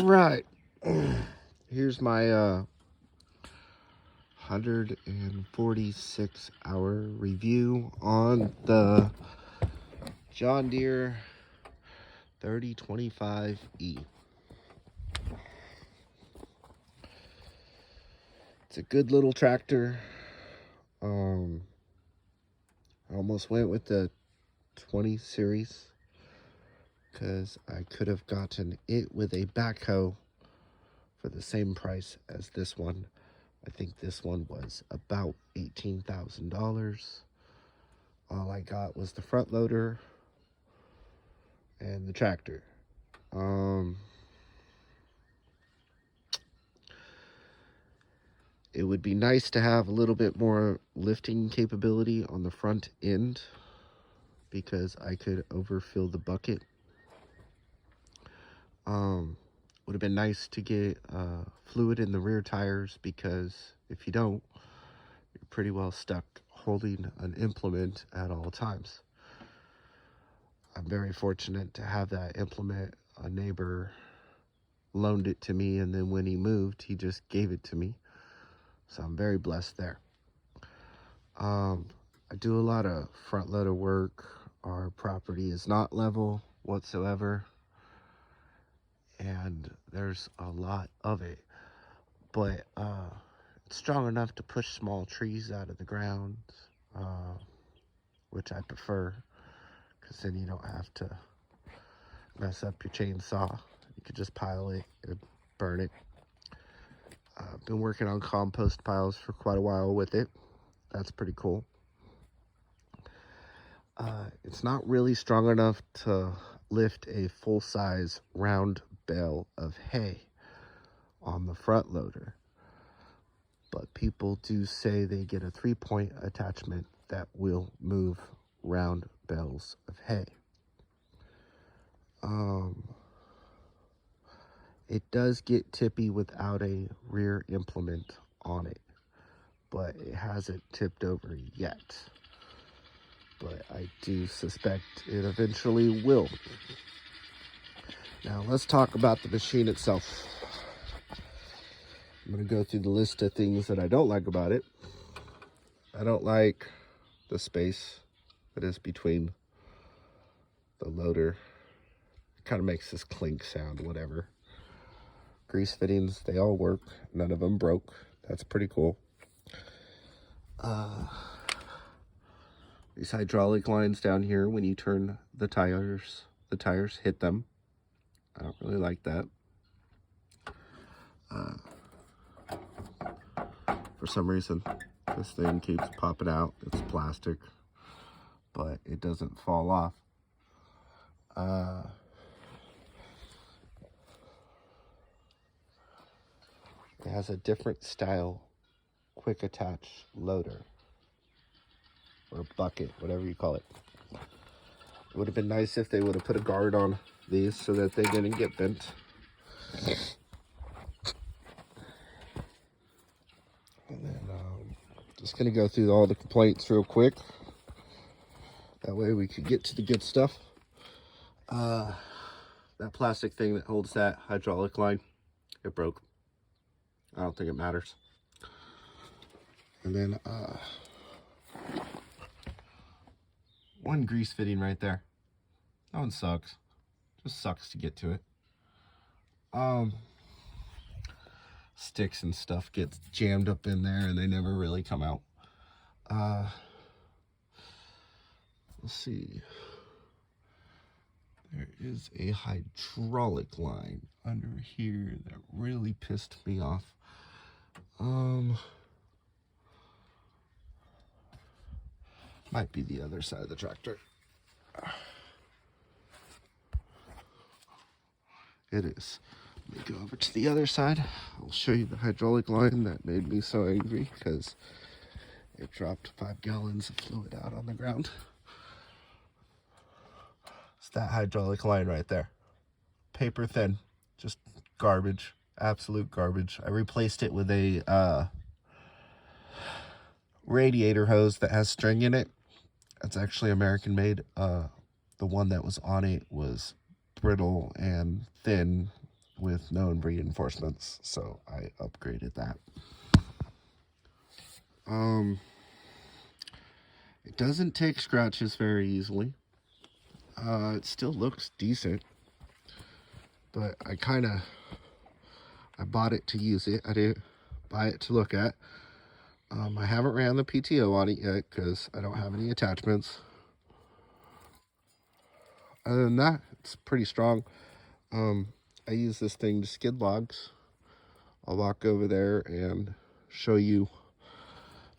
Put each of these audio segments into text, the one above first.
right. Here's my 146 hour review on the John Deere 3025E. It's a good little tractor. I almost went with the 20 series because I could have gotten it with a backhoe for the same price as this one. I think this one was about $18,000. All I got was the front loader and the tractor. It would be nice to have a little bit more lifting capability on the front end because I could overfill the bucket. Would have been nice to get fluid in the rear tires because if you don't, you're pretty well stuck holding an implement at all times. I'm very fortunate to have that implement. A neighbor loaned it to me, and then when he moved, he just gave it to me. So I'm very blessed there. I do a lot of front loader work. Our property is not level whatsoever, and there's a lot of it, but it's strong enough to push small trees out of the ground, which I prefer, because then you don't have to mess up your chainsaw. You could just pile it and burn it. I've been working on compost piles for quite a while with it. That's pretty cool. It's not really strong enough to lift a full-size round bale of hay on the front loader, but people do say they get a 3-point attachment that will move round bales of hay. It does get tippy without a rear implement on it, but it hasn't tipped over yet. But I do suspect it eventually will. Now let's talk about the machine itself. I'm going to go through the list of things that I don't like about it. I don't like the space that is between the loader. It kind of makes this clink sound, whatever. Grease fittings, they all work. None of them broke. That's pretty cool. These hydraulic lines down here, when you turn the tires hit them. I don't really like that. For some reason, this thing keeps popping out. It's plastic, but it doesn't fall off. It has a different style quick attach loader or bucket, whatever you call it. It would have been nice if they would have put a guard on these so that they didn't get bent. And then just gonna go through all the complaints real quick. That way we could get to the good stuff. That plastic thing that holds that hydraulic line, it broke. I don't think it matters. And then one grease fitting right there. That one sucks. Just sucks to get to it. Sticks and stuff get jammed up in there and they never really come out. Let's see. There is a hydraulic line under here that really pissed me off. Might be the other side of the tractor. It is. Let me go over to the other side. I'll show you the hydraulic line that made me so angry because it dropped 5 gallons of fluid out on the ground. It's that hydraulic line right there. Paper thin. Just garbage. Absolute garbage. I replaced it with a radiator hose that has string in it. It's actually American made. The one that was on it was brittle and thin. with known reinforcements, so I upgraded that. It doesn't take scratches very easily. It still looks decent, but I bought it to use it. I didn't buy it to look at. I haven't ran the PTO on it yet because I don't have any attachments. Other than that, it's pretty strong. I use this thing to skid logs. I'll walk over there and show you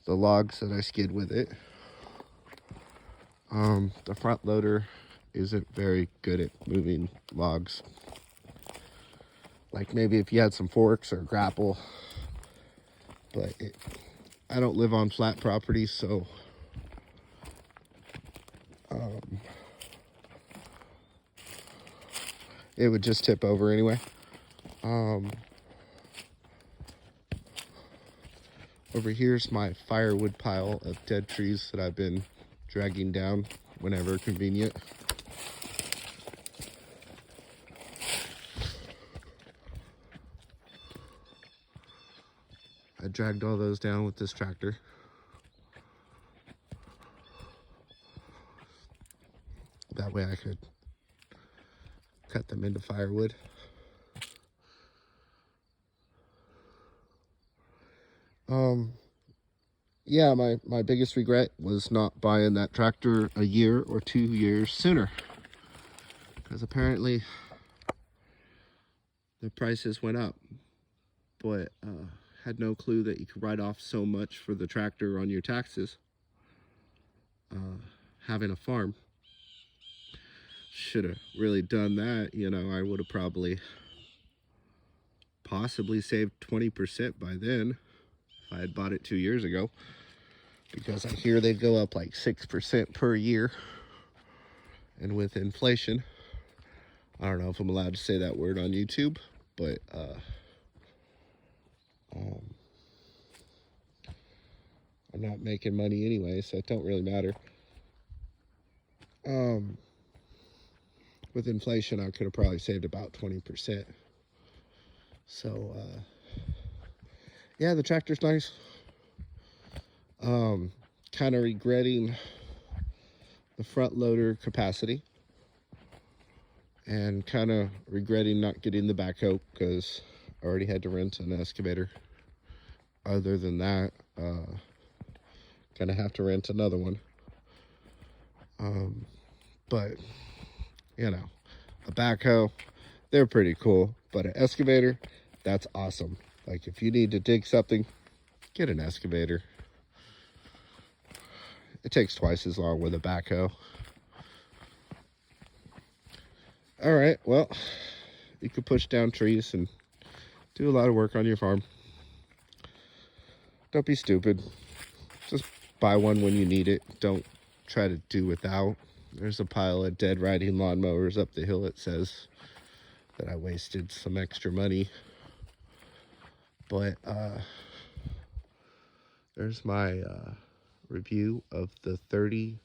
the logs that I skid with it. The front loader isn't very good at moving logs. Like maybe if you had some forks or grapple, but I don't live on flat property, so it would just tip over anyway. Over here's my firewood pile of dead trees that I've been dragging down whenever convenient. I dragged all those down with this tractor. That way I could cut them into firewood. Yeah, my biggest regret was not buying that tractor a year or 2 years sooner, because apparently the prices went up, but had no clue that you could write off so much for the tractor on your taxes. Having a farm, should have really done that. You know, I would have possibly saved 20% by then if I had bought it 2 years ago, because I hear they go up like 6% per year. And with inflation, I don't know if I'm allowed to say that word on YouTube, but I'm not making money anyway, so it don't really matter. With inflation, I could have probably saved about 20%. So, yeah, the tractor's nice. Kind of regretting the front loader capacity, and kind of regretting not getting the backhoe because I already had to rent an excavator. Other than that, gonna have to rent another one. But you know, a backhoe, they're pretty cool, but an excavator, that's awesome. Like if you need to dig something, get an excavator. It takes twice as long with a backhoe. All right, well, you could push down trees and do a lot of work on your farm. Don't be stupid. Just buy one when you need it. Don't try to do without. There's a pile of dead riding lawnmowers up the hill. It says that I wasted some extra money. But there's my review of the 3025E.